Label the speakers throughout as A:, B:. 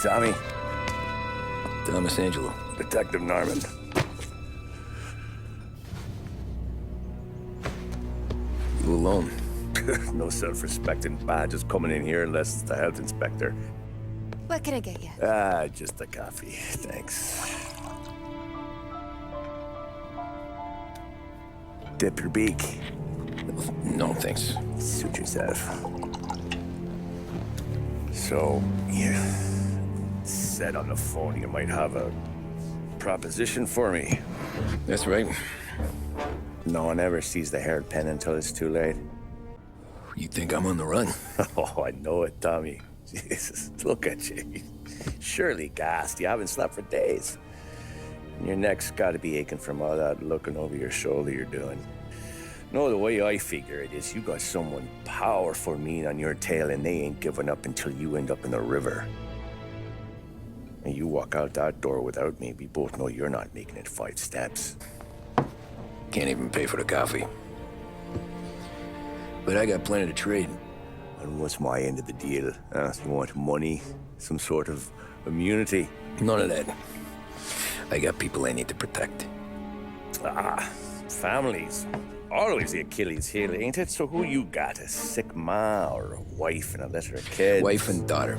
A: Tommy.
B: Thomas Angelo.
A: Detective Norman.
B: You alone?
A: No self-respecting badges coming in here unless it's the health inspector.
C: What can I get you?
A: Just a coffee. Thanks. Dip your beak.
B: No, thanks.
A: Suit yourself. So, you said on the phone you might have a proposition for me.
B: That's right.
A: No one ever sees the haired pen until it's too late.
B: You think I'm on the run?
A: Oh, I know it, Tommy. Jesus, look at you. Surely gassed. You haven't slept for days. And your neck's got to be aching from all that looking over your shoulder you're doing. No, the way I figure it is you got someone powerful mean on your tail and they ain't giving up until you end up in the river. And you walk out that door without me, we both know you're not making it 5 steps.
B: Can't even pay for the coffee. But I got plenty to trade.
A: And what's my end of the deal? You want money? Some sort of immunity?
B: None of that. I got people I need to protect.
A: Families. Always the Achilles heel, ain't it? So who you got? A sick ma or a wife and a litter of kids?
B: Wife and daughter.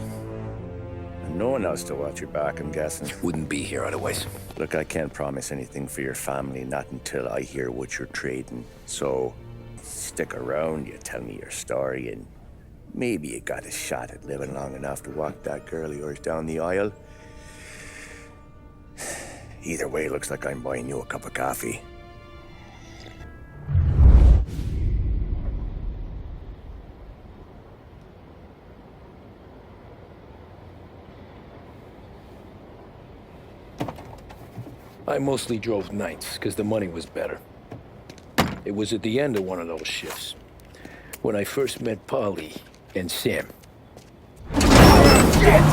A: And no one else to watch your back, I'm guessing.
B: Wouldn't be here otherwise.
A: Look, I can't promise anything for your family, not until I hear what you're trading. So stick around, you tell me your story, and maybe you got a shot at living long enough to walk that girl of yours down the aisle. Either way, looks like I'm buying you a cup of coffee.
B: I mostly drove nights, because the money was better. It was at the end of one of those shifts, when I first met Polly and Sam.
A: Shit!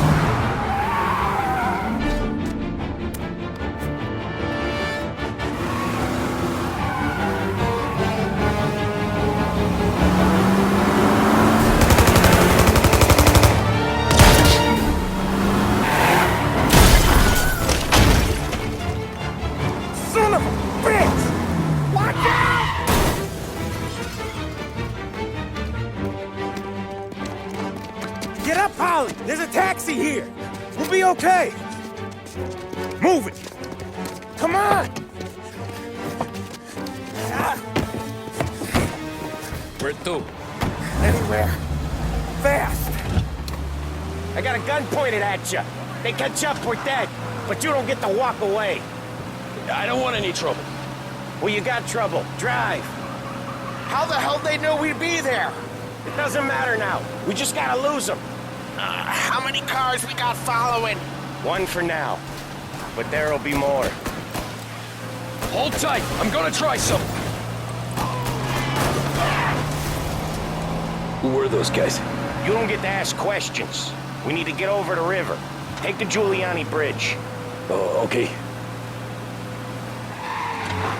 A: Son of a bitch! Watch out! Get up, Polly! There's a taxi here! We'll be okay! Move it! Come on!
B: Where to?
A: Anywhere. Fast!
D: I got a gun pointed at you. They catch up, we're dead. But you don't get to walk away.
B: I don't want any trouble.
D: Well, you got trouble. Drive.
E: How the hell they know we'd be there?
D: It doesn't matter now. We just gotta lose them.
E: How many cars we got following?
D: One for now. But there'll be more.
B: Hold tight. I'm gonna try something. Who were those guys?
D: You don't get to ask questions. We need to get over the river. Take the Giuliani Bridge.
B: Oh, okay.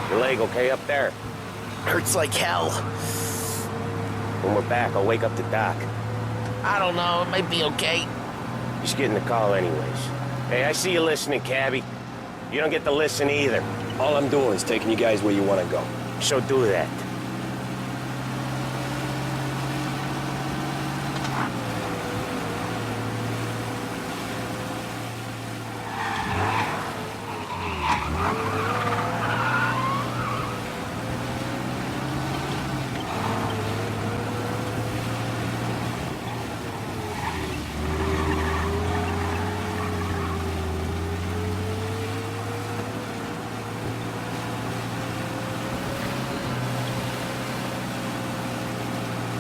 D: Your leg okay up there?
E: Hurts like hell.
D: When we're back, I'll wake up the doc.
E: I don't know, it might be okay.
D: Just getting the call anyways. Hey, I see you listening, cabbie. You don't get to listen either.
B: All I'm doing is taking you guys where you want to go.
D: So do that.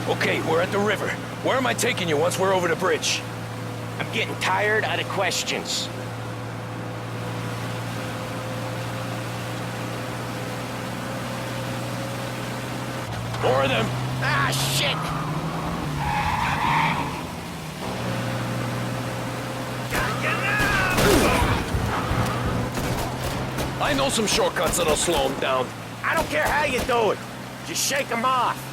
B: Okay, we're at the river. Where am I taking you once we're over the bridge?
D: I'm getting tired of the questions.
B: More of them.
E: Ah, shit!
B: I know some shortcuts that'll slow them down.
D: I don't care how you do it. Just shake them off.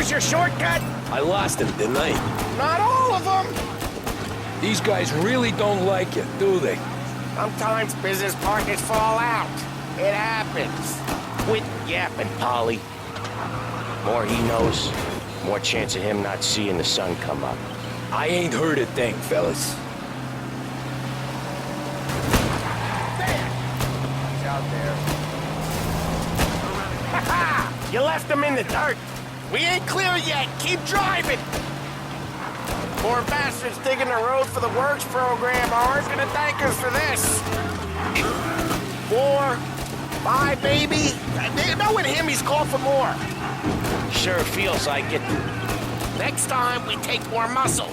D: was your shortcut?
B: I lost him, didn't I?
D: Not all of them.
B: These guys really don't like you, do they?
D: Sometimes business partners fall out. It happens. Quit yapping, Polly. More he knows, more chance of him not seeing the sun come up.
B: I ain't heard a thing, fellas.
D: He's out there. Ha-ha! You left him in the dirt.
E: We ain't clear yet. Keep driving.
D: Poor bastards digging the road for the works program aren't gonna thank us for this.
E: 4, 5, baby. Knowing him, he's called for more.
D: Sure feels like it.
E: Next time, we take more muscle.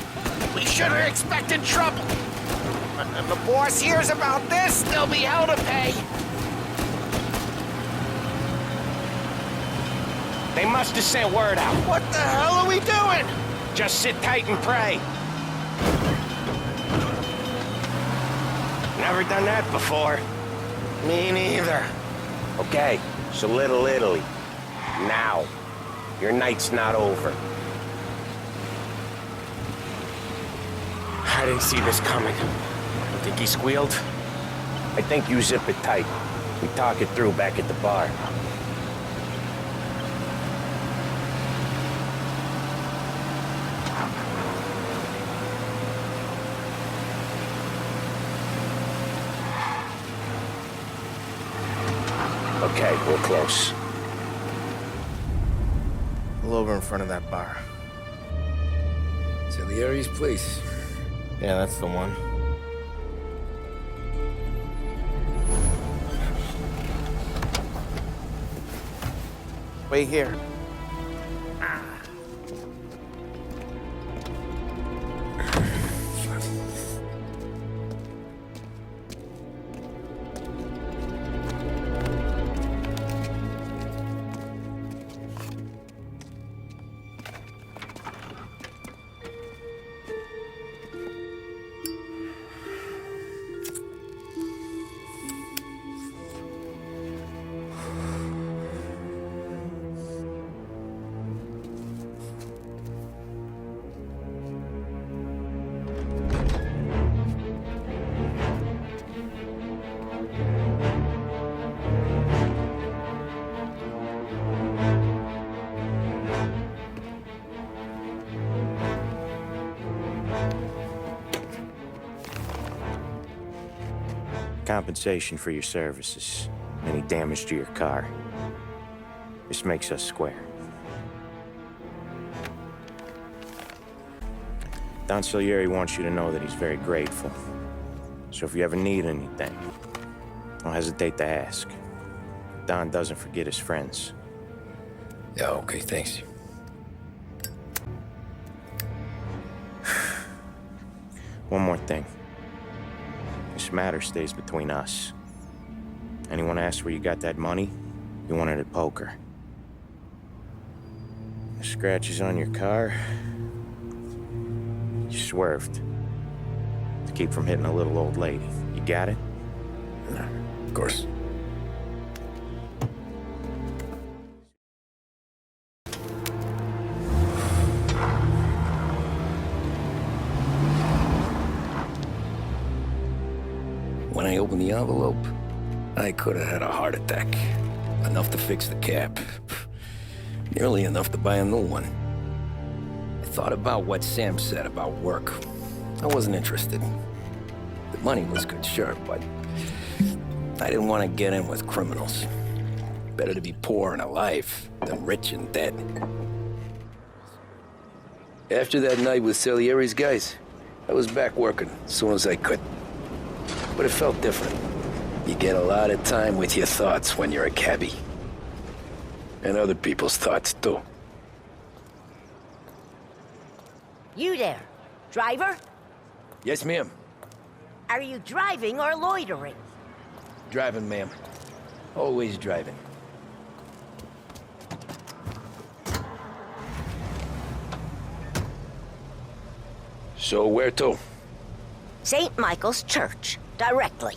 E: We should have expected trouble. If the boss hears about this, there'll be hell to pay.
D: They must have sent word out.
E: What the hell are we doing?
D: Just sit tight and pray. Never done that before.
E: Me neither.
D: Okay, so Little Italy. Now. Your night's not over. I didn't see this coming. You think he squealed? I think you zip it tight. We talk it through back at the bar. Okay, we're close.
E: Pull over in front of that bar.
B: Salieri's place.
E: Yeah, that's the one. Wait here.
A: Compensation for your services. Any damage to your car. This makes us square. Don Salieri wants you to know that he's very grateful. So if you ever need anything, don't hesitate to ask. Don doesn't forget his friends.
B: Yeah, okay, thanks.
A: One more thing. This matter stays between us. Anyone asks where you got that money, you won it at poker. The scratches on your car, you swerved. To keep from hitting a little old lady. You got it?
B: Of course. When I opened the envelope, I could have had a heart attack. Enough to fix the cap. Nearly enough to buy a new one. I thought about what Sam said about work. I wasn't interested. The money was good, sure, but I didn't want to get in with criminals. Better to be poor and alive than rich and dead. After that night with Salieri's guys, I was back working as soon as I could. But it felt different. You get a lot of time with your thoughts when you're a cabbie. And other people's thoughts, too.
F: You there, driver?
B: Yes, ma'am.
F: Are you driving or loitering?
B: Driving, ma'am. Always driving. So where to?
F: St. Michael's Church, directly.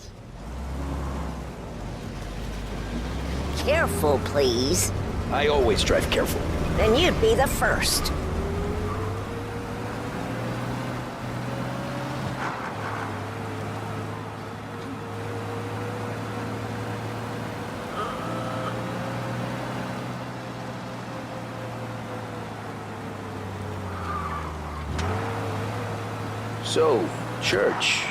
F: Careful, please.
B: I always drive careful.
F: then you'd be the first.
B: So, church.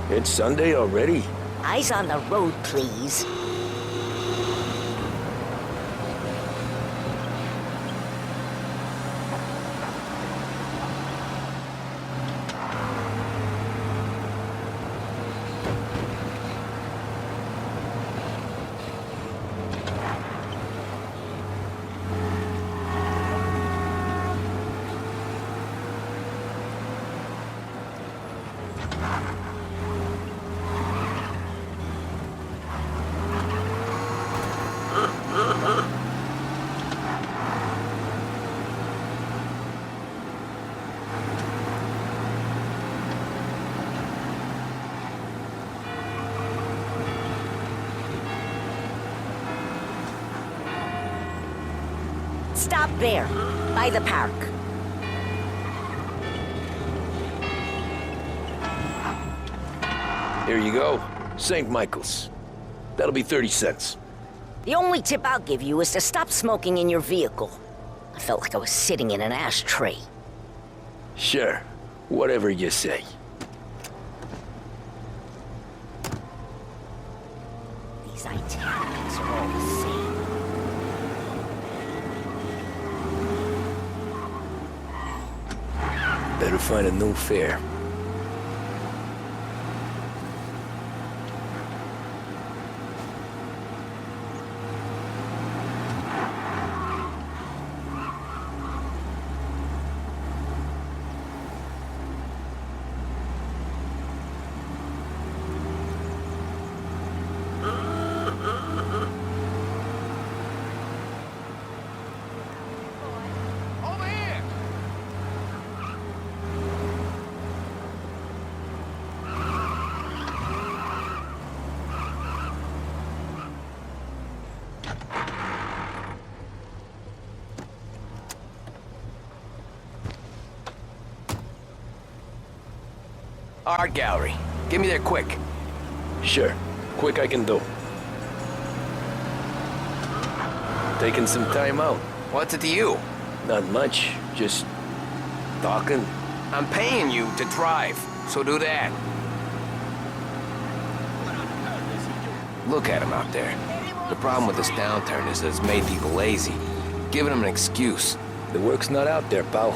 B: It's Sunday already?
F: Eyes on the road, please. Stop there, by the park.
B: Here you go. St. Michael's. That'll be 30 cents.
F: The only tip I'll give you is to stop smoking in your vehicle. I felt like I was sitting in an ashtray.
B: Sure. Whatever you say.
F: These Italians are all the same.
B: Better find a new fare.
E: Over here!
D: Art gallery. Get me there quick.
B: Sure. Quick I can do. Taking some time out.
D: What's it to you?
B: Not much. Just talking.
D: I'm paying you to drive, so do that. Look at him out there. The problem with this downturn is that it's made people lazy, giving them an excuse.
B: The work's not out there, pal.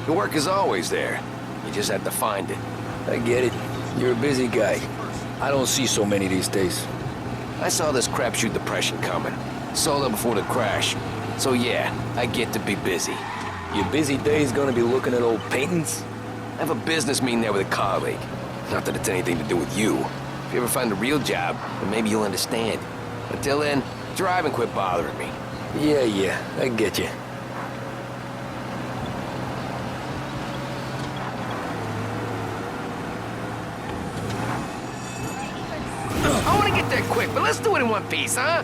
D: The work is always there. You just have to find it.
B: I get it. You're a busy guy. I don't see so many these days.
D: I saw this crapshoot depression coming. Sold out before the crash. So yeah, I get to be busy.
B: Your busy day's gonna be looking at old paintings?
D: I have a business meeting there with a colleague. Not that it's anything to do with you. If you ever find a real job, then maybe you'll understand. Until then, drive and quit bothering me.
B: Yeah, I get you.
D: I want to get there quick, but let's do it in one piece, huh?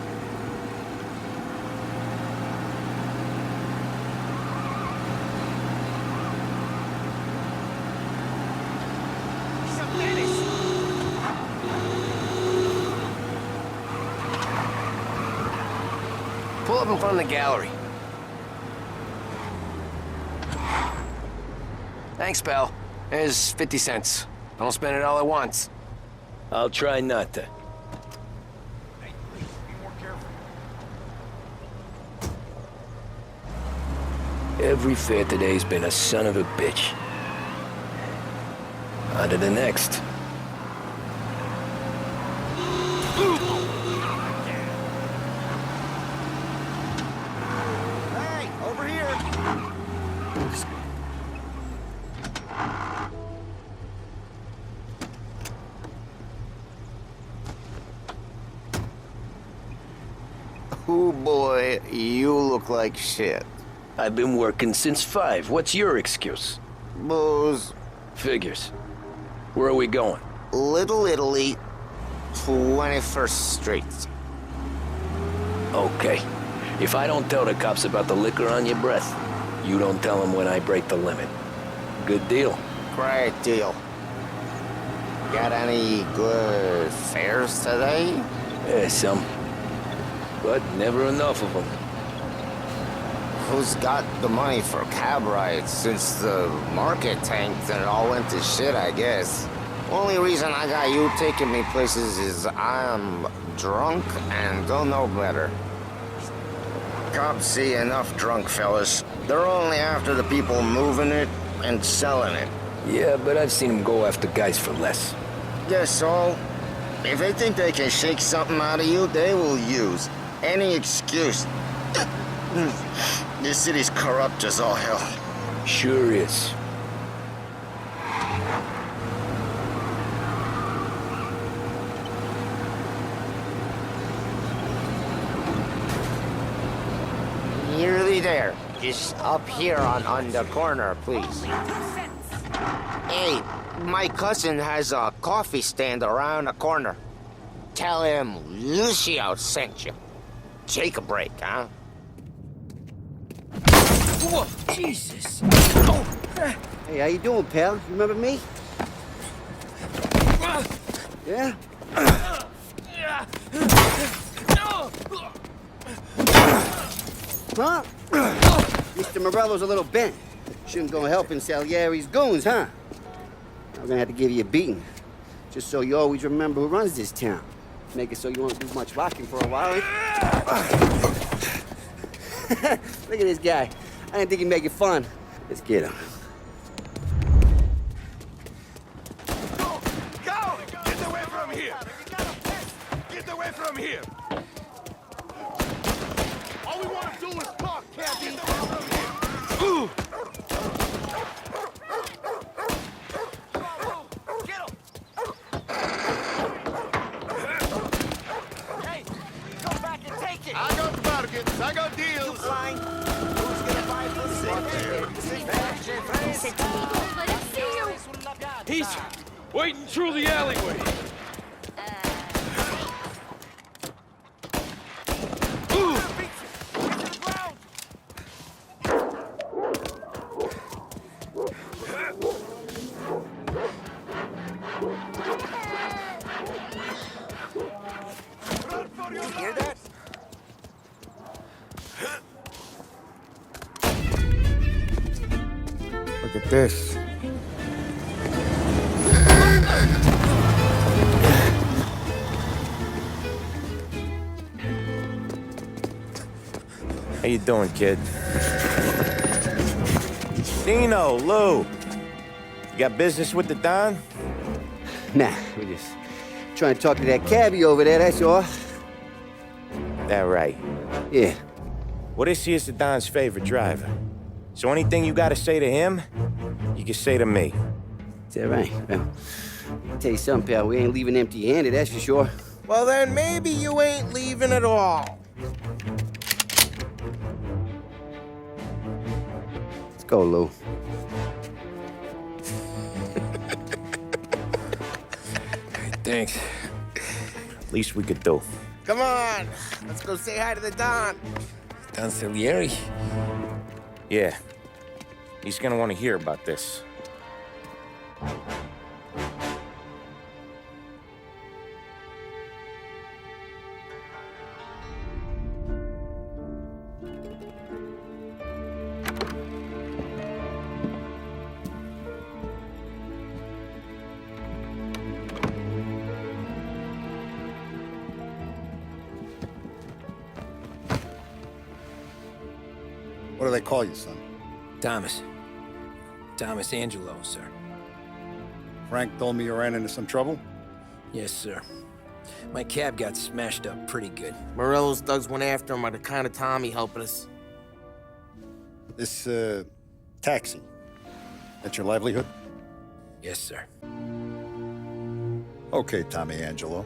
D: Pull up in front of the gallery. Thanks, pal. There's 50 cents. Don't spend it all at once.
B: I'll try not to. Every fare today's been a son of a bitch. On to the next.
E: Hey, over here!
G: Oh boy, you look like shit.
B: I've been working since 5. What's your excuse?
G: Booze.
B: Figures. Where are we going?
G: Little Italy, 21st Street.
B: Okay. If I don't tell the cops about the liquor on your breath, you don't tell them when I break the limit. Good deal.
G: Great deal. Got any good fares today?
B: Yeah, some. But never enough of them.
G: Who's got the money for cab rides since the market tanked and it all went to shit, I guess? Only reason I got you taking me places is I'm drunk and don't know better. Cops see enough drunk fellas. They're only after the people moving it and selling it.
B: Yeah, but I've seen them go after guys for less.
G: Yes, so if they think they can shake something out of you, they will use any excuse. This city's corrupt as all hell.
B: Sure is.
G: Nearly there. Just up here on the corner, please. Hey, my cousin has a coffee stand around the corner. Tell him Lucio sent you. Take a break, huh?
B: Whoa, Jesus!
H: Hey, how you doing, pal? You remember me? Yeah? Huh? Mr. Morello's a little bent. Shouldn't go helping Salieri's goons, huh? I'm gonna have to give you a beating. Just so you always remember who runs this town. Make it so you won't do much rocking for a while. Look at this guy. I didn't think he'd make it fun. Let's get him.
E: Go! Get away from here! Get away from here! All we want to do is talk, Kathy! Get away from here! Ooh! Get him! Hey! Come back and take it! I got the bargains, I got deals! You blind? Who's gonna buy this?
C: Let him see you!
I: He's waiting through the alleyway.
E: You hear that?
G: Look at this.
A: How you doing, kid? Dino, Lou. You got business with the Don?
H: Nah, we're just trying to talk to that cabbie over there, that's all.
A: That right.
H: Yeah.
A: Well, this here's the Don's favorite driver. So anything you gotta say to him, you can say to me.
H: Is that right? Well, I'll tell you something, pal. We ain't leaving empty-handed, that's for sure.
E: Well, then maybe you ain't leaving at all.
H: Let's go, Lou.
B: Thanks.
A: Least we could do.
E: Come on, let's go say hi to the Don.
B: Don Salieri?
A: Yeah. He's gonna want to hear about this.
J: What do they call you, son?
B: Thomas. Thomas Angelo, sir.
J: Frank told me you ran into some trouble?
B: Yes, sir. My cab got smashed up pretty good.
E: Morello's thugs went after him by the kind of Tommy helping us.
J: This, taxi. That's your livelihood?
B: Yes, sir.
J: Okay, Tommy Angelo.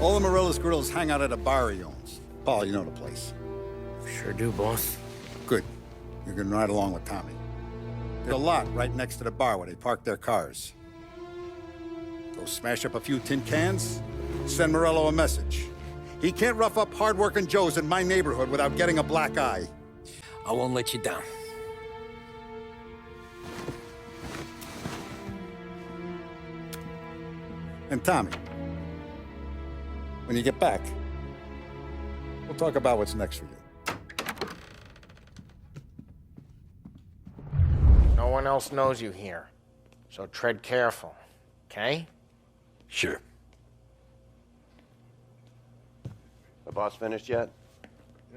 J: All the Morello's girls hang out at a bar he owns. Paul, you know the place.
E: Sure do, boss.
J: Good. You can ride along with Tommy. There's a lot right next to the bar where they park their cars. Go smash up a few tin cans, send Morello a message. He can't rough up hard-working Joes in my neighborhood without getting a black eye.
B: I won't let you down.
J: And Tommy, when you get back, we'll talk about what's next for you.
E: No one else knows you here, so tread careful, okay?
B: Sure.
A: The boss finished yet?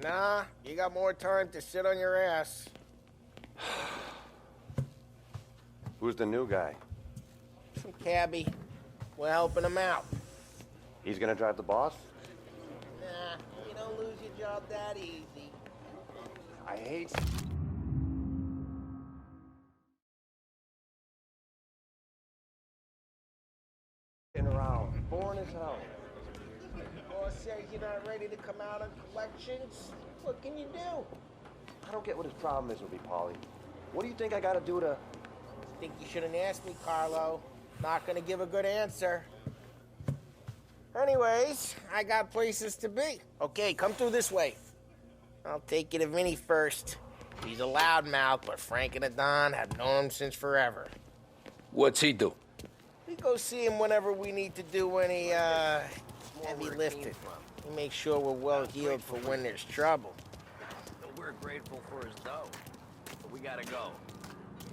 E: Nah, you got more time to sit on your ass.
A: Who's the new guy?
E: Some cabbie. We're helping him out.
A: He's gonna drive the boss?
E: Nah, you don't lose your job that easy.
A: I hate... around. Boring as hell.
E: Boss says you're not ready to come out on collections. What can you do?
A: I don't get what his problem is with me, Paulie. What do you think I gotta do to...
E: Think you shouldn't ask me, Carlo. Not gonna give a good answer. Anyways, I got places to be. Okay, come through this way. I'll take you to Vinny first. He's a loudmouth, but Frank and the Don have known him since forever.
B: What's he do?
E: We go see him whenever we need to do any, heavy lifting. We make sure we're well healed for when there's trouble.
B: We're grateful for his dough, but we gotta go.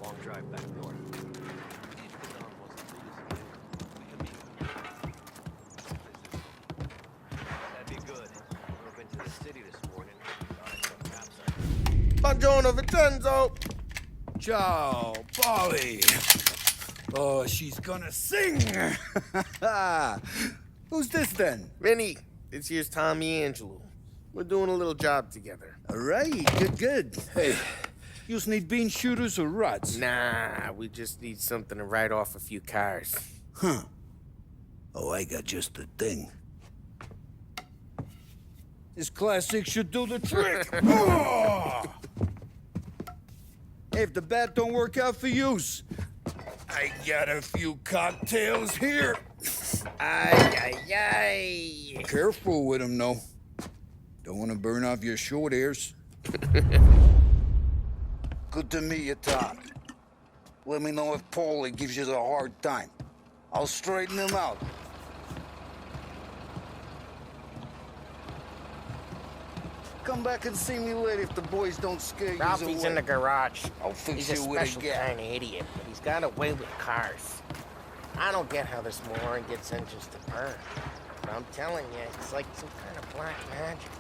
B: Long drive back north. That'd be good. We've been to the city this morning.
E: Buongiorno, Vincenzo!
K: Ciao, Polly. Oh, she's gonna sing. Who's this then?
E: Vinny, this here's Tommy Angelo. We're doing a little job together.
K: All right, good. Hey, you just need bean shooters or rods?
E: Nah, we just need something to write off a few cars.
K: Huh. Oh, I got just the thing. This classic should do the trick. Oh! Hey, if the bat don't work out for use, I got a few cocktails here.
E: Ay.
K: Careful with them, though. Don't want to burn off your short hairs. Good to meet you, Tom. Let me know if Paulie gives you the hard time. I'll straighten him out. Come back and see me later if the boys don't scare you away.
E: Ralphie's in the garage.
K: I'll fix
E: He's a
K: you with a
E: special
K: gap.
E: kind of idiot, but he's got a way with cars. I don't get how this moron gets engines to burn. But I'm telling you, it's like some kind of black magic.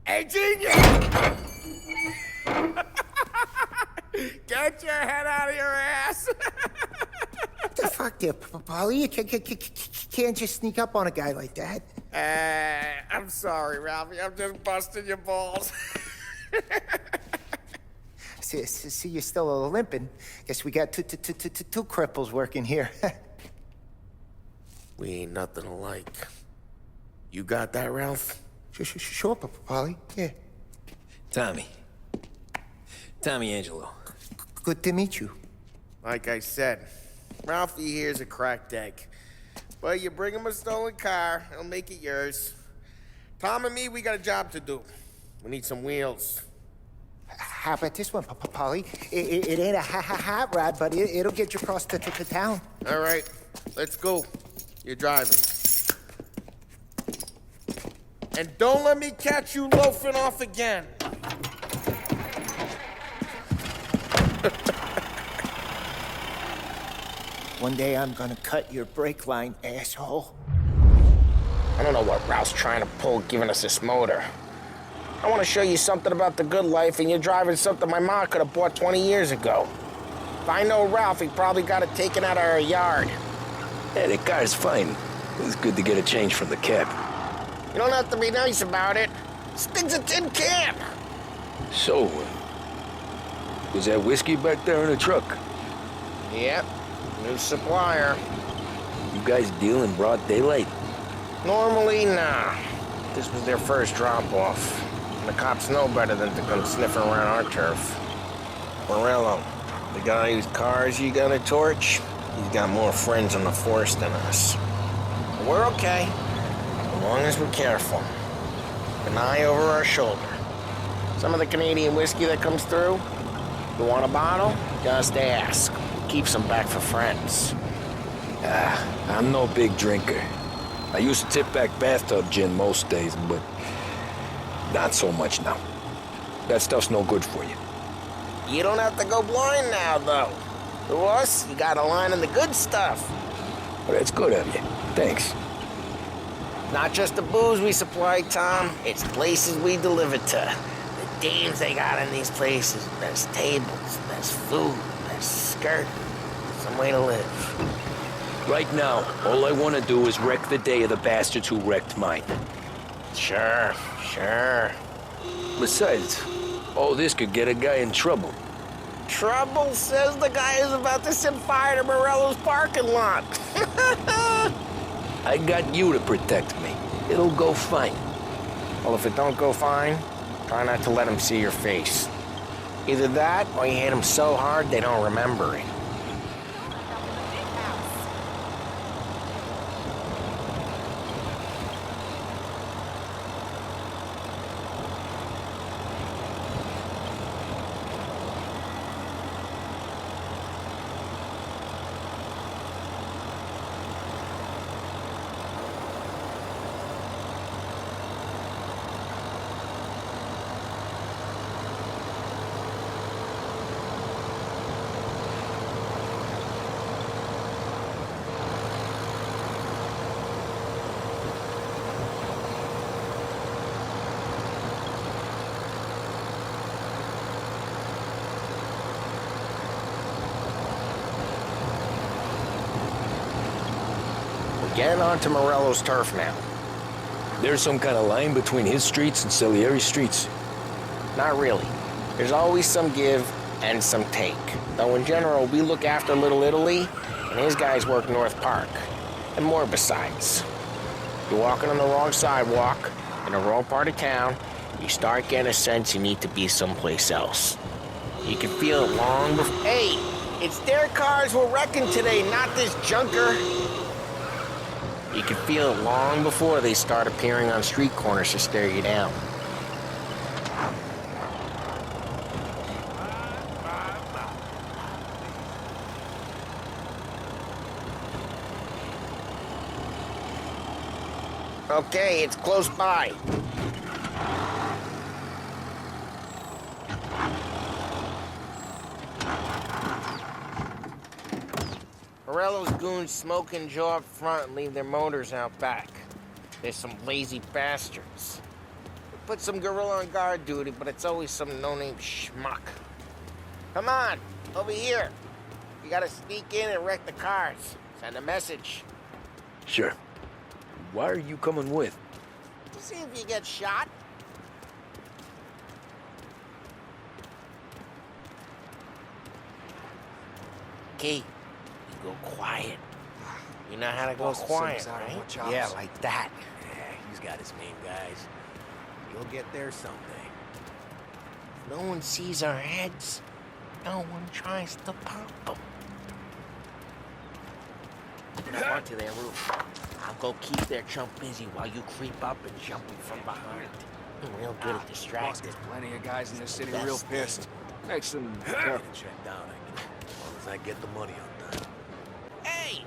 E: Hey, genius! Get your head out of your ass!
L: What the fuck there, Polly? You can't just sneak up on a guy like that.
E: I'm sorry, Ralphie. I'm just busting your balls.
L: See, you're still limping. Guess we got two cripples working here.
E: We ain't nothing alike. You got that, Ralph?
L: Sure, Polly. Yeah.
B: Tommy Angelo.
L: Good to meet you.
E: Like I said, Ralphie here's a cracked egg. But you bring him a stolen car, he'll make it yours. Tom and me, we got a job to do. We need some wheels.
L: How about this one, Polly? It ain't a hot rod, but it'll get you across to town.
E: All right, let's go. You're driving. And don't let me catch you loafing off again.
L: One day I'm gonna cut your brake line, asshole.
E: I don't know what Ralph's trying to pull giving us this motor. I want to show you something about the good life, and you're driving something my mom could have bought 20 years ago. If I know Ralph, he probably got it taken out of our yard.
B: Hey, the car's fine. It's good to get a change from the cab.
E: You don't have to be nice about it. This thing's a tin can.
B: So, was that whiskey back there in the truck?
E: Yep, new supplier.
B: You guys deal in broad daylight?
E: Normally, nah. This was their first drop-off. And the cops know better than to come sniffing around our turf. Morello, the guy whose cars you gonna torch, he's got more friends on the force than us. But we're okay, as long as we're careful. An eye over our shoulder. Some of the Canadian whiskey that comes through, you want a bottle? Just ask. Keeps them back for friends.
B: I'm no big drinker. I used to tip back bathtub gin most days, but not so much now. That stuff's no good for you.
E: You don't have to go blind now, though. To us, you got a line in the good stuff.
B: But it's good of you. Thanks.
E: Not just the booze we supply, Tom. It's places we deliver to. The dames they got in these places. There's tables, there's food, there's skirt. Some way to live.
B: Right now, all I want to do is wreck the day of the bastards who wrecked mine.
E: Sure.
B: Besides, all this could get a guy in trouble.
E: Trouble, says the guy who's about to set fire to Morello's parking lot.
B: I got you to protect me. It'll go fine.
E: Well, if it don't go fine, try not to let them see your face. Either that, or you hit them so hard they don't remember it. Getting onto Morello's turf now.
B: There's some kind of line between his streets and Salieri's streets.
E: Not really. There's always some give and some take. Though in general, we look after Little Italy, and his guys work North Park. And more besides. You're walking on the wrong sidewalk, in the wrong part of town, you start getting a sense you need to be someplace else. You can feel it long before... Hey! It's their cars we're wrecking today, not this junker! You can feel it long before they start appearing on street corners to stare you down. Okay, it's close by. Morello's goons smoke and jaw up front and leave their motors out back. There's some lazy bastards. We put some gorilla on guard duty, but it's always some no-name schmuck. Come on, over here. You gotta sneak in and wreck the cars. Send a message.
B: Sure. Why are you coming with?
E: To see if you get shot. Key. Go quiet. You know how to go quiet, right?
A: Yeah, like that. Yeah, he's got his main guys. You'll get there someday.
E: If no one sees our heads, no one tries to pop them. Now onto their roof. I'll go keep their chump busy while you creep up and jump him from behind. I'm real good at distracting.
I: There's plenty of guys in this city
E: Best
I: real
E: thing.
I: pissed. Makes them
A: Check down, I guess. As long as I get the money on time.
E: Hey!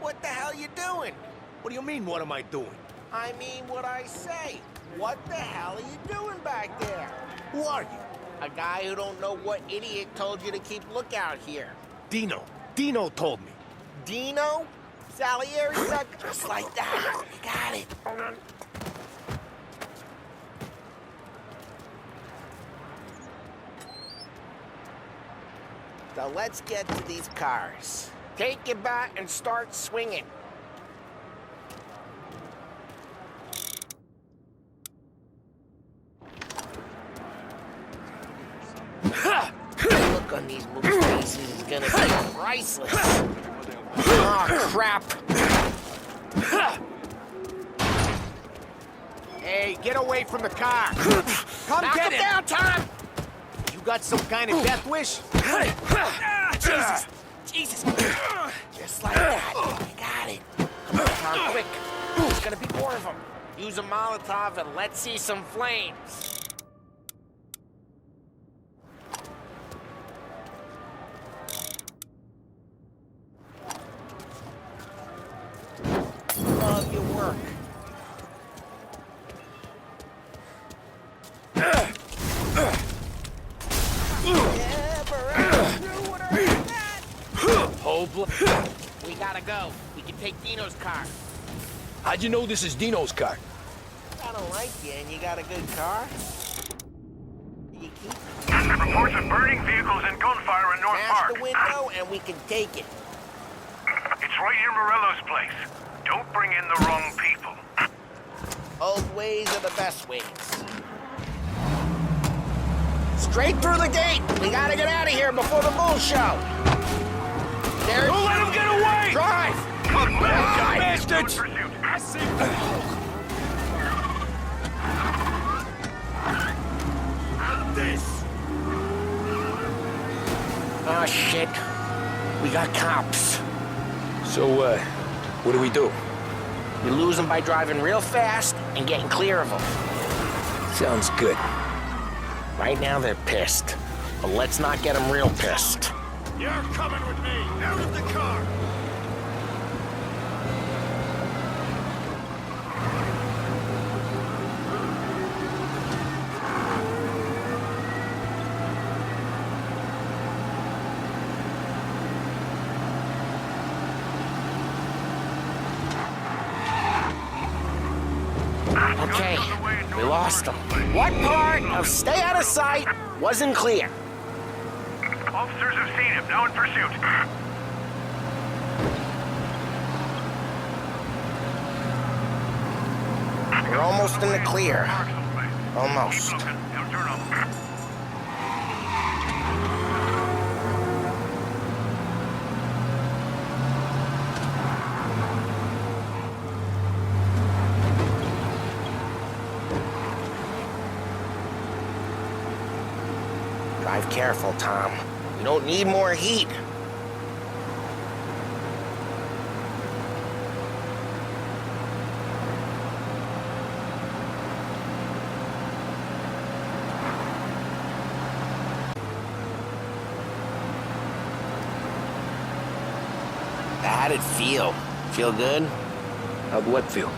E: What the hell you doing?
A: What do you mean, what am I doing?
E: I mean what I say. What the hell are you doing back there?
A: Who are you?
E: A guy who don't know what idiot told you to keep lookout here.
A: Dino. Dino told me.
E: Dino? Salieri's that... Just like that. You got it. So let's get to these cars. Take your bat and start swinging. The look on these moves' faces is gonna be priceless. Oh, crap.
D: Hey, get away from the car!
E: Come
D: Knock
E: get
D: him
E: him!
D: down, Tom! You got some kind of death wish?
E: Jesus! Jesus!
D: Just like that. You got it. Come on, Tom, quick. There's gonna be more of them. Use a Molotov and let's see some flames. Love your work. We gotta go. We can take Dino's car.
B: How'd you know this is Dino's car?
D: I don't like you, and you got a good car. You keep
M: Reports of burning vehicles and gunfire in North
D: smash
M: Park.
D: the window, and we can take it.
M: It's right near Morello's place. Don't bring in the wrong people.
D: Old ways are the best ways. Straight through the gate. We gotta get out of here before the bull show. There's...
M: Don't let him get away!
D: Drive!
M: Come back,
D: Drive!
M: bastards! I see.
D: This. Oh, shit. We got cops.
B: So, what do we do?
D: We lose them by driving real fast and getting clear of them.
B: Sounds good.
D: Right now, they're pissed. But let's not get them real pissed.
M: You're coming with me. Out of the car.
D: Okay, we lost them. What part of stay out of sight wasn't clear?
M: Officers have seen him. Now in pursuit.
D: We're almost in the clear. Almost.
M: Keep looking. Don't turn off.
D: Drive careful, Tom. We don't need more heat. How did it feel? Feel good?
B: How'd what feel?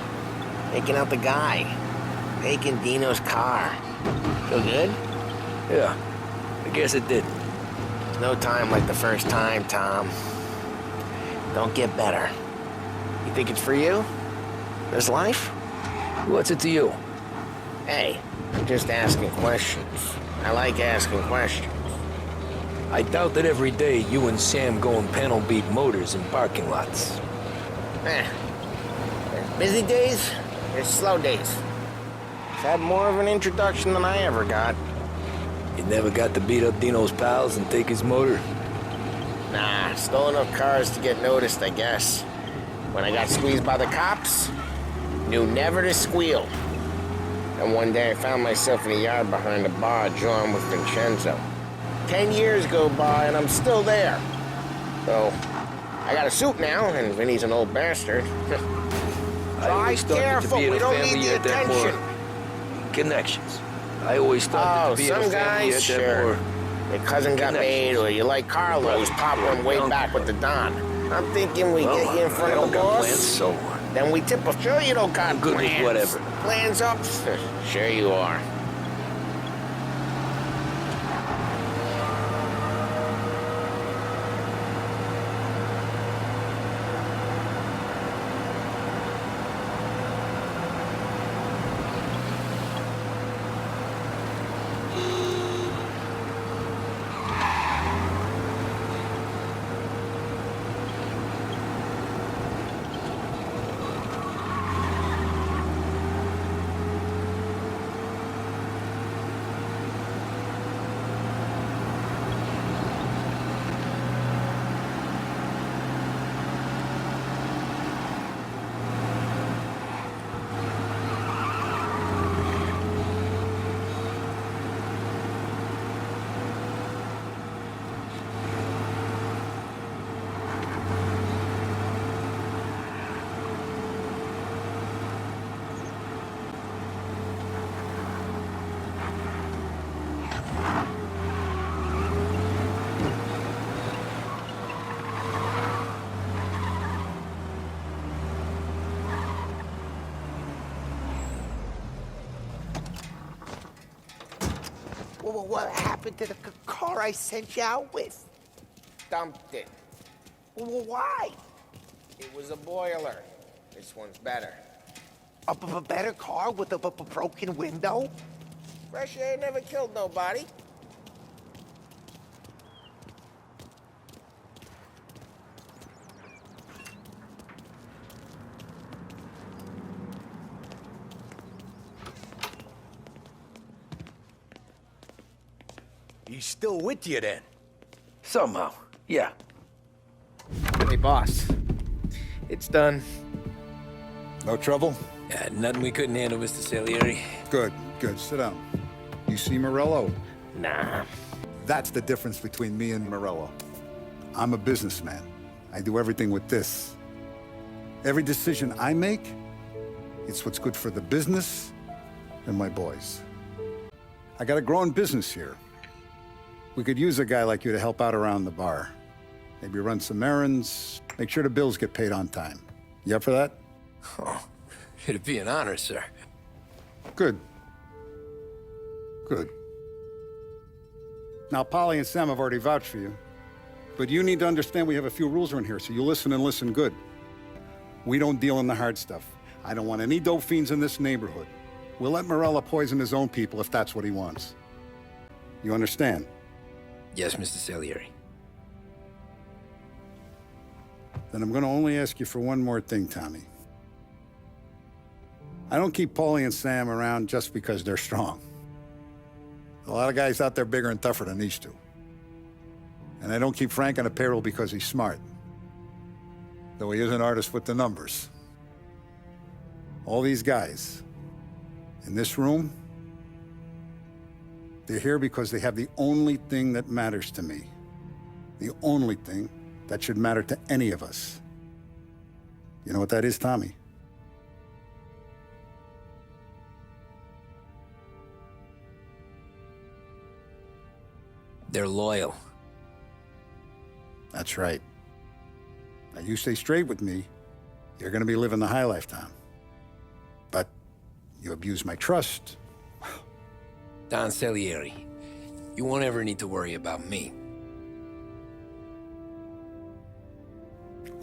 D: Taking out the guy. Taking Dino's car. Feel good?
B: Yeah, I guess it did.
D: No time like the first time, Tom. Don't get better. You think it's for you? This life?
B: What's it to you?
D: Hey, I'm just asking questions. I like asking questions.
B: I doubt that every day you and Sam go and panel beat motors in parking lots.
D: There's busy days, there's slow days. I've had more of an introduction than I ever got.
B: You never got to beat up Dino's pals and take his motor?
D: Nah, stole enough cars to get noticed, I guess. When I got squeezed by the cops, knew never to squeal. And one day I found myself in a yard behind a bar drawn with Vincenzo. 10 years go by and I'm still there. So, I got a suit now, and Vinny's an old bastard. Drive careful, we don't need the attention.
B: Connections. I always thought that to be
D: some
B: a family
D: guys,
B: had that
D: sure.
B: more
D: Your cousin got made, or you like Carlos, pop one way back with the Don. I'm thinking we get you in front of the boss.
B: Plans, so
D: then we tip a. Sure you don't got
B: good
D: plans.
B: with whatever.
D: Plans up? Sure you are.
L: What happened to the car I sent you out with?
D: Dumped it.
L: Why?
D: It was a boiler. This one's better.
L: A better car with a broken window?
D: Fresh air never killed nobody.
B: He's still with you then? Somehow, yeah.
A: Hey, boss. It's done.
J: No trouble?
B: Yeah, nothing we couldn't handle, Mr. Salieri.
J: Good, good. Sit down. You see Morello?
A: Nah.
J: That's the difference between me and Morello. I'm a businessman. I do everything with this. Every decision I make, it's what's good for the business and my boys. I got a growing business here. We could use a guy like you to help out around the bar. Maybe run some errands, make sure the bills get paid on time. You up for that?
B: Oh, it'd be an honor, sir.
J: Good. Good. Now, Polly and Sam have already vouched for you. But you need to understand we have a few rules around here, so you listen and listen good. We don't deal in the hard stuff. I don't want any dope fiends in this neighborhood. We'll let Morella poison his own people if that's what he wants. You understand?
B: Yes, Mr. Salieri.
J: Then I'm gonna only ask you for one more thing, Tommy. I don't keep Paulie and Sam around just because they're strong. A lot of guys out there bigger and tougher than these two. And I don't keep Frank on a payroll because he's smart. Though he is an artist with the numbers. All these guys in this room, they're here because they have the only thing that matters to me. The only thing that should matter to any of us. You know what that is, Tommy?
B: They're loyal.
J: That's right. Now, you stay straight with me, you're gonna be living the high life, Tom. But you abuse my trust.
B: Don Salieri, you won't ever need to worry about me.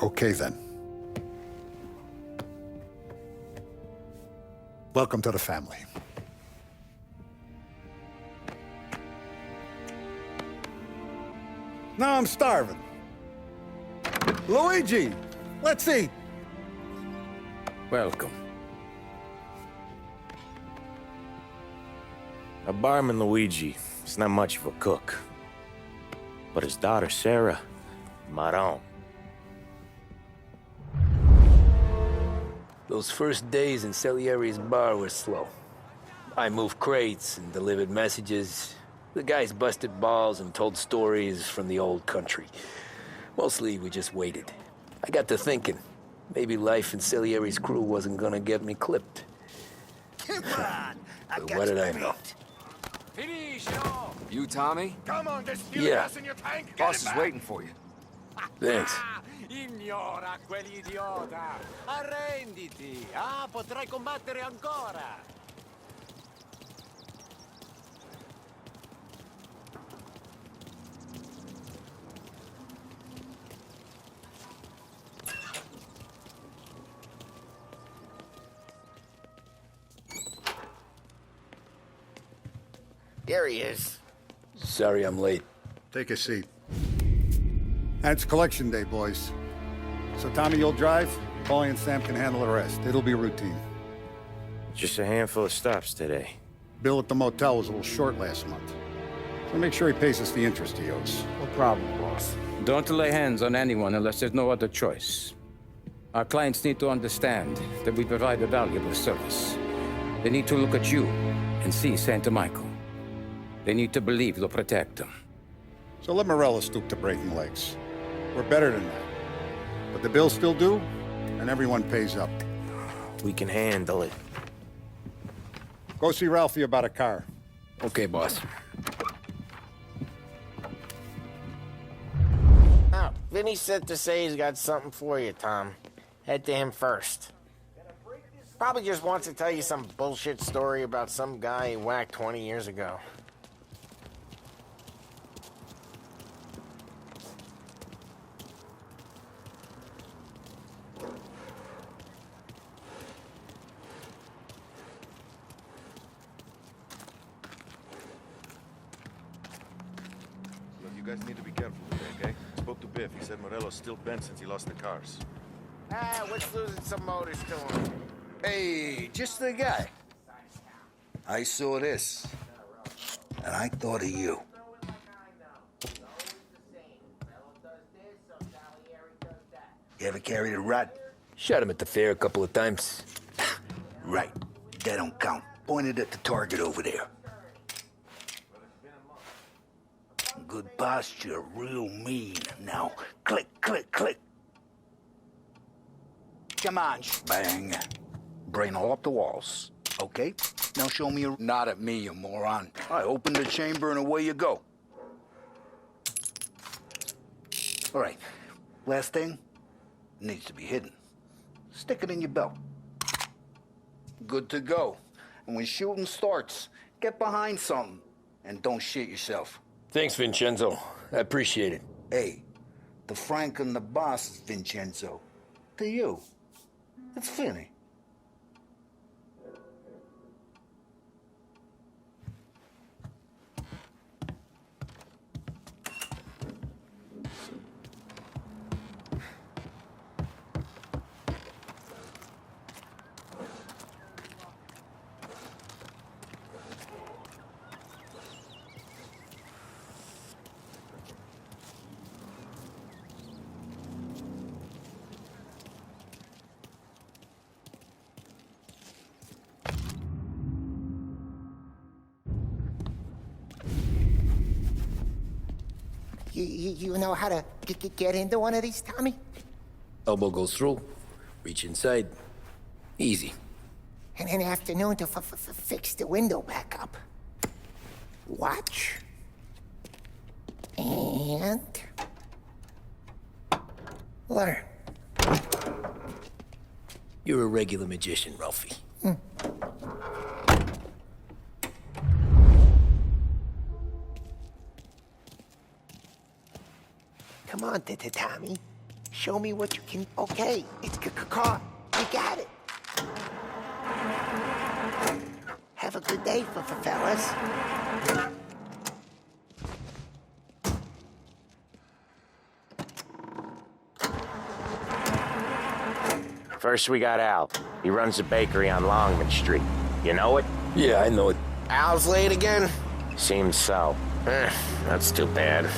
J: Okay, then. Welcome to the family. Now I'm starving. Luigi, let's eat.
A: Welcome. A barman Luigi is not much of a cook. But his daughter Sarah, Maron.
B: Those first days in Salieri's bar were slow. I moved crates and delivered messages. The guys busted balls and told stories from the old country. Mostly, we just waited. I got to thinking, maybe life in Salieri's crew wasn't gonna get me clipped.
L: Come on,
B: But what did I know?
I: You, Tommy?
M: Come on, there's fuel
B: Yeah.
M: gas in your tank.
I: Boss is waiting for you.
B: Thanks.
N: Ignora quell'idiota! Arrenditi! Ah, potrai combattere ancora!
D: There he is.
B: Sorry I'm late.
J: Take a seat. And it's collection day, boys. So Tommy, you'll drive. Paulie and Sam can handle the rest. It'll be routine.
A: Just a handful of stops today.
J: Bill at the motel was a little short last month. So make sure he pays us the interest he owes.
H: No problem, boss.
O: Don't lay hands on anyone unless there's no other choice. Our clients need to understand that we provide a valuable service. They need to look at you and see Santa Michael. They need to believe you'll protect them.
J: So let Morella stoop to breaking legs. We're better than that. But the bills still due, and everyone pays up.
A: We can handle it.
J: Go see Ralphie about a car.
B: Okay, boss.
D: Oh, Vinny said to say he's got something for you, Tom. Head to him first. Probably just wants to tell you some bullshit story about some guy he whacked 20 years ago.
P: you guys need to be careful today, okay? Spoke to Biff. He said Morello's still bent since he lost the cars.
D: Ah, what's losing some motors to him?
K: Hey, just the guy. I saw this, and I thought of you. You ever carried a rod?
B: Shot him at the fair a couple of times.
K: Right. That don't count. Pointed at the target over there. Good posture, real mean. Now, click, click, click. Come on, bang. Brain all up the walls. Okay? Now show me a... Not at me, you moron. I open the chamber and away you go. All right. Last thing. Needs to be hidden. Stick it in your belt. Good to go. And when shooting starts, get behind something. And don't shit yourself.
B: Thanks, Vincenzo. I appreciate it.
K: Hey, the Frank and the boss is Vincenzo. To you, it's Finny.
L: You know how to get into one of these, Tommy?
B: Elbow goes through. Reach inside. Easy.
L: And an afternoon to fix the window back up. Watch. And... learn.
B: You're a regular magician, Ralphie.
L: Come on, Tommy. Show me what you can... Okay, it's car. You got it. Have a good day, fellas.
D: First, we got Al. He runs a bakery on Longman Street. You know it?
B: Yeah, I know it.
D: Al's late again? Seems so. That's too bad.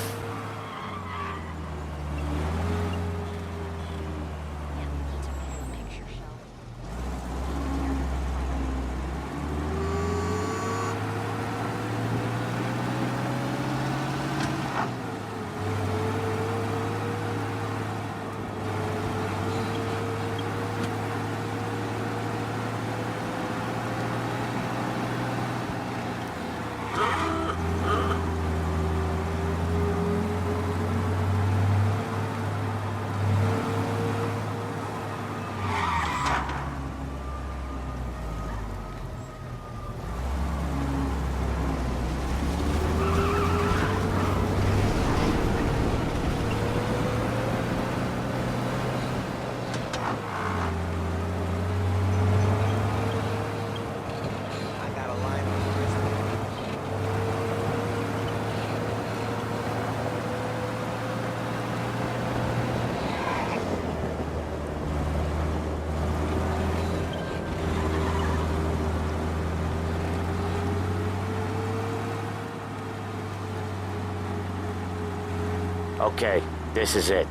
D: Okay, this is it.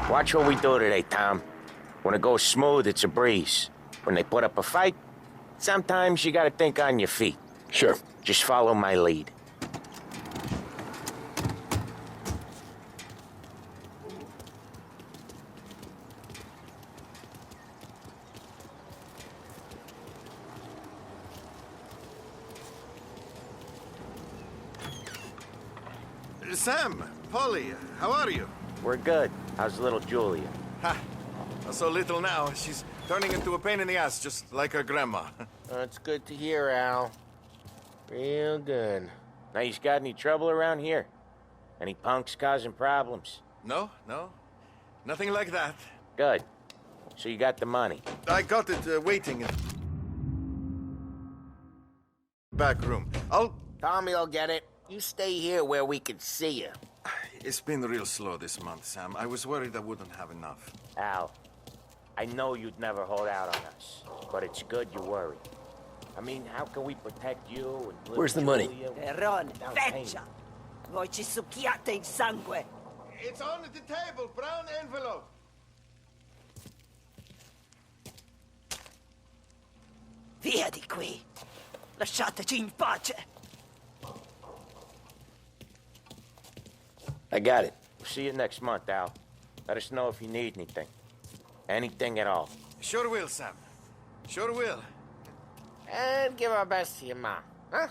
D: Watch what we do today, Tom. When it goes smooth, it's a breeze. When they put up a fight, sometimes you gotta think on your feet.
B: Sure.
D: Just follow my lead.
P: Sam, Polly, how are you?
D: We're good. How's little Julia?
P: Ha! So little now, she's turning into a pain in the ass, just like her grandma.
D: That's good to hear, Al. Real good. Now, you got any trouble around here? Any punks causing problems?
P: No, nothing like that.
D: Good. So you got the money?
P: I got it waiting. back room.
D: Tommy'll get it. You stay here where we can see you.
P: It's been real slow this month, Sam. I was worried I wouldn't have enough.
E: Al, I know you'd never hold out on us, but it's good you worry. I mean, how can we protect you and little
B: Where's the money?
Q: Ron, feccia! Voi ci succhiate il sangue!
P: It's on the table, brown envelope.
Q: Via di qui! Lasciateci in pace!
B: I got it.
E: See you next month, Al. Let us know if you need anything. Anything at all.
P: Sure will, Sam. Sure will.
D: And give our best to your mom, huh?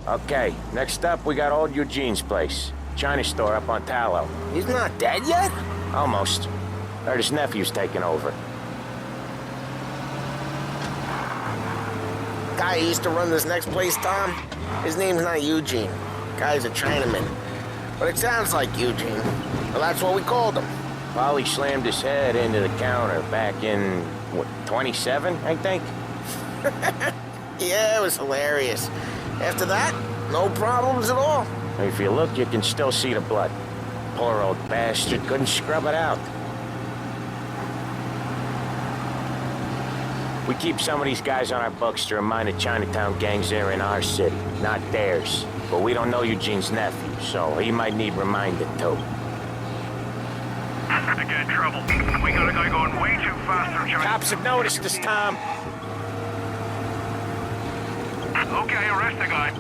E: Okay, next up, we got old Eugene's place. China store up on Tallow.
D: He's not dead yet?
E: Almost. Heard his nephew's taking over.
D: Guy who used to run this next place, Tom, his name's not Eugene. Guy's a Chinaman. But it sounds like Eugene. Well, that's what we called him.
E: Polly slammed his head into the counter back in, what, 27, I think?
D: Yeah, it was hilarious. After that, no problems at all.
E: If you look, you can still see the blood. Poor old bastard couldn't scrub it out. We keep some of these guys on our books to remind the Chinatown gangs they're in our city, not theirs. But we don't know Eugene's nephew, so he might need reminded too.
M: To get in trouble. We got a guy going way too fast through China.
E: Cops have noticed us, Tom.
M: Okay, arrest the guy.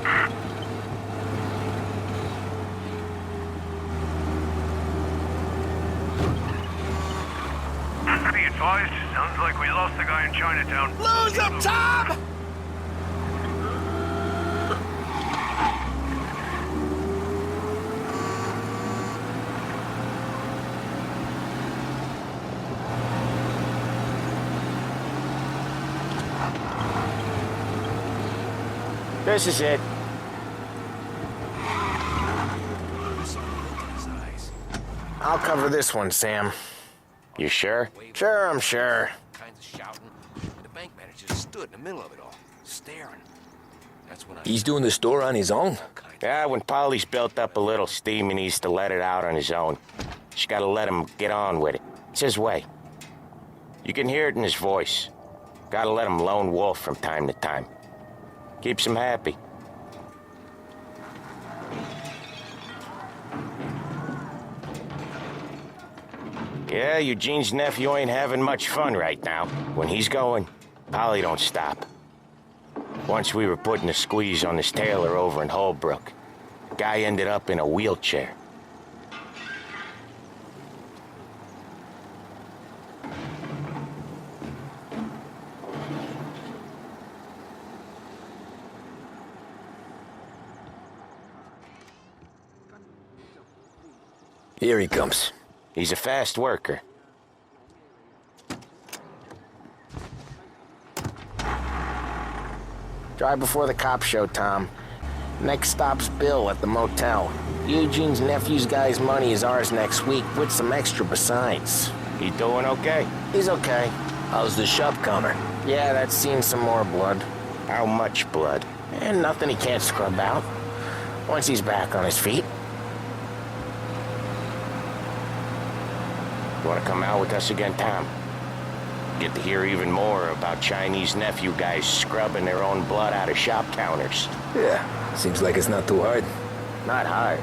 M: Be advised, sounds like we lost the guy in Chinatown.
D: Lose him, Tom!
E: This is it.
D: I'll cover this one, Sam.
E: You sure?
D: Sure, I'm sure.
N: Kinds of shouting. And the bank manager just stood in the middle of it all, staring. That's when I...
B: He's doing the store on his own?
E: Yeah, when Polly's built up a little steam, he needs to let it out on his own. Just gotta let him get on with it. It's his way. You can hear it in his voice. Gotta let him lone wolf from time to time. Keeps him happy. Yeah, Eugene's nephew ain't having much fun right now. When he's going, Polly don't stop. Once we were putting a squeeze on this tailor over in Holbrook. Guy ended up in a wheelchair.
B: Here he comes.
E: He's a fast worker.
D: Drive before the cops show, Tom. Next stop's Bill at the motel. Eugene's nephew's guy's money is ours next week, with some extra besides.
E: He doing okay?
D: He's okay.
B: How's the shop counter?
D: Yeah, that's seen some more blood.
E: How much blood?
D: And nothing he can't scrub out. Once he's back on his feet.
E: You want to come out with us again, Tom? Get to hear even more about Chinese nephew guys scrubbing their own blood out of shop counters.
B: Yeah, seems like it's not too hard.
E: Not hard.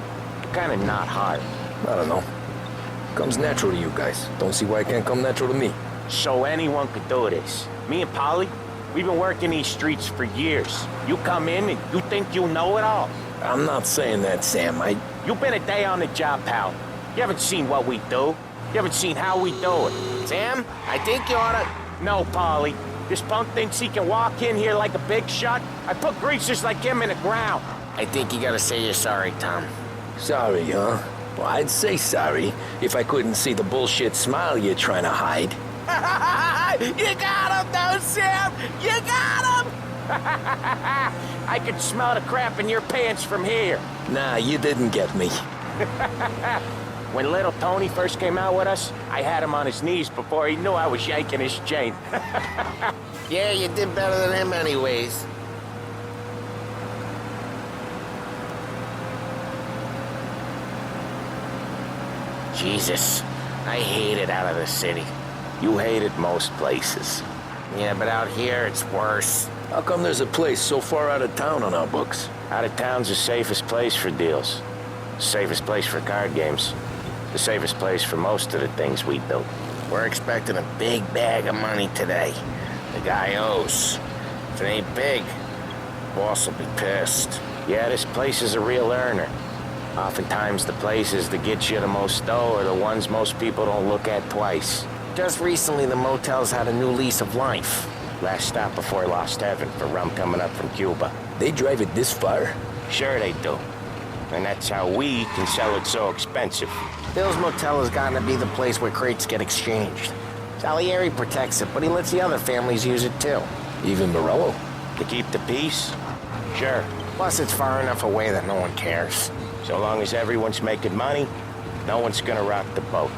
E: Kind of not hard.
B: I don't know. Comes natural to you guys. Don't see why it can't come natural to me.
E: So anyone could do this. Me and Polly, we've been working these streets for years. You come in and you think you know it all.
B: I'm not saying that, Sam.
E: You've been a day on the job, pal. You haven't seen what we do. You haven't seen how we do it.
D: Sam, I think you oughta...
E: No, Polly. This punk thinks he can walk in here like a big shot. I put greasers like him in the ground.
D: I think you gotta say you're sorry, Tom.
B: Sorry, huh? Well, I'd say sorry if I couldn't see the bullshit smile you're trying to hide.
D: You got him, though, Sam! You got him! I can smell the crap in your pants from here.
B: Nah, you didn't get me.
D: When little Tony first came out with us, I had him on his knees before he knew I was yanking his chain.
E: Yeah, you did better than him anyways.
D: Jesus, I hate it out of the city. You hate it most places.
E: Yeah, but out here, it's worse.
B: How come there's a place so far out of town on our books?
D: Out of town's the safest place for deals. The safest place for card games. The safest place for most of the things we built.
E: We're expecting a big bag of money today. The guy owes. If it ain't big, boss will be pissed.
D: Yeah, this place is a real earner. Oftentimes the places that get you the most dough are the ones most people don't look at twice.
E: Just recently, the motel's had a new lease of life.
D: Last stop before Lost Heaven for rum coming up from Cuba.
B: They drive it this far?
D: Sure they do. And that's how we can sell it so expensive.
E: Bill's Motel has gotten to be the place where crates get exchanged. Salieri protects it, but he lets the other families use it too.
B: Even Morello?
D: To keep the peace? Sure.
E: Plus, it's far enough away that no one cares.
D: So long as everyone's making money, no one's gonna rock the boat.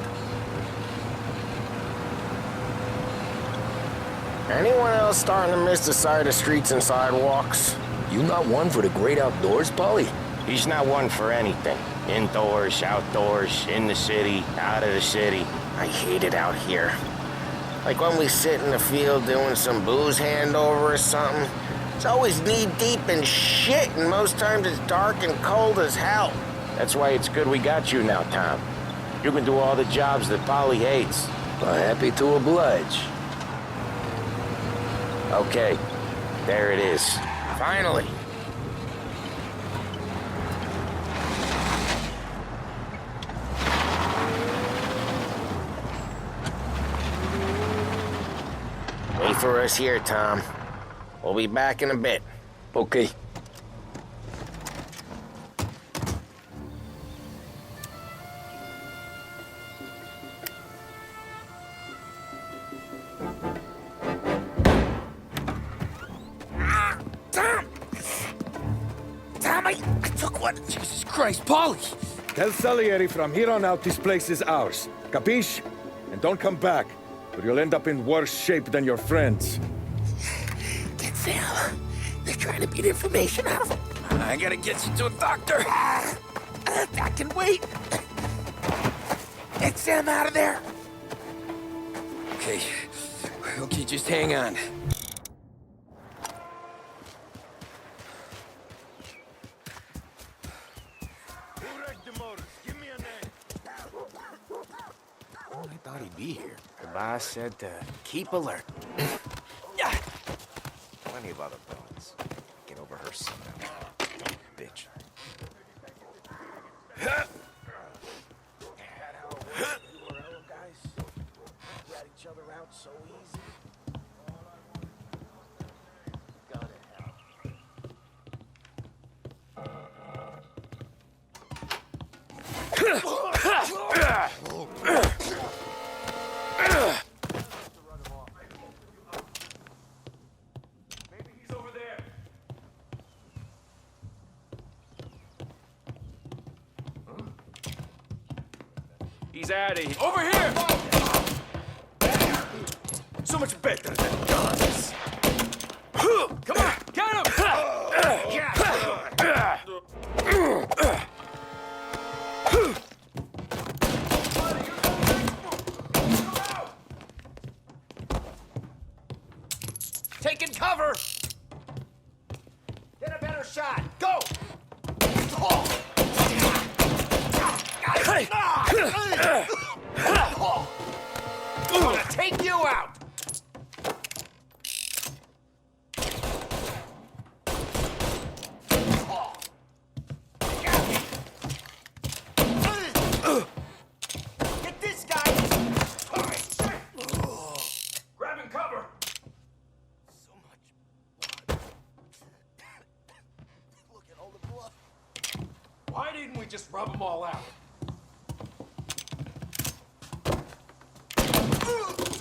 E: Anyone else starting to miss the side of streets and sidewalks?
B: You not one for the great outdoors, Polly?
D: He's not one for anything. Indoors, outdoors, in the city, out of the city.
E: I hate it out here. Like when we sit in the field doing some booze handover or something. It's always knee-deep in shit, and most times it's dark and cold as hell.
D: That's why it's good we got you now, Tom. You can do all the jobs that Polly hates.
B: Well, happy to oblige.
D: Okay, there it is.
E: Finally. Wait for us here, Tom. We'll be back in a bit.
B: Okay.
Q: Tom, I took one. Jesus Christ, Polly!
R: Tell Salieri from here on out this place is ours. Capiche? And don't come back, or you'll end up in worse shape than your friends.
Q: Get Sam. They're trying to beat information out of him. I gotta get you to a doctor. I can wait. Get Sam out of there.
B: Okay. Okay, just hang on.
N: I thought he'd be here. The boss said to keep alert. Plenty of other bullets. Get over her somehow. Bitch.
P: He's out of here. Over here! So much better than guns. Come on, get him!
Q: Taking cover! Get a better shot! Go! I'm gonna take you out! Get this guy!
P: Grabbing cover!
Q: So much blood. Look at all the blood.
P: Why didn't we just rub them all out?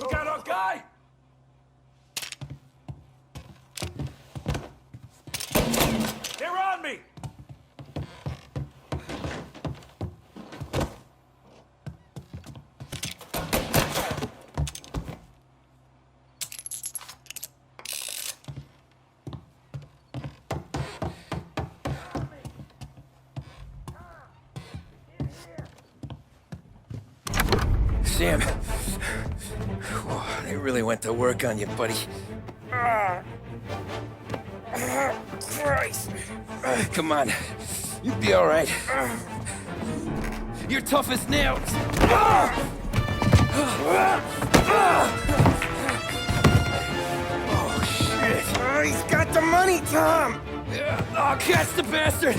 P: Look out on
B: Sam. They really went to work on you, buddy.
Q: Christ.
B: Come on. You'll be all right. You're tough as nails. Oh, shit.
Q: Oh, he's got the money, Tom.
B: I'll catch the bastard.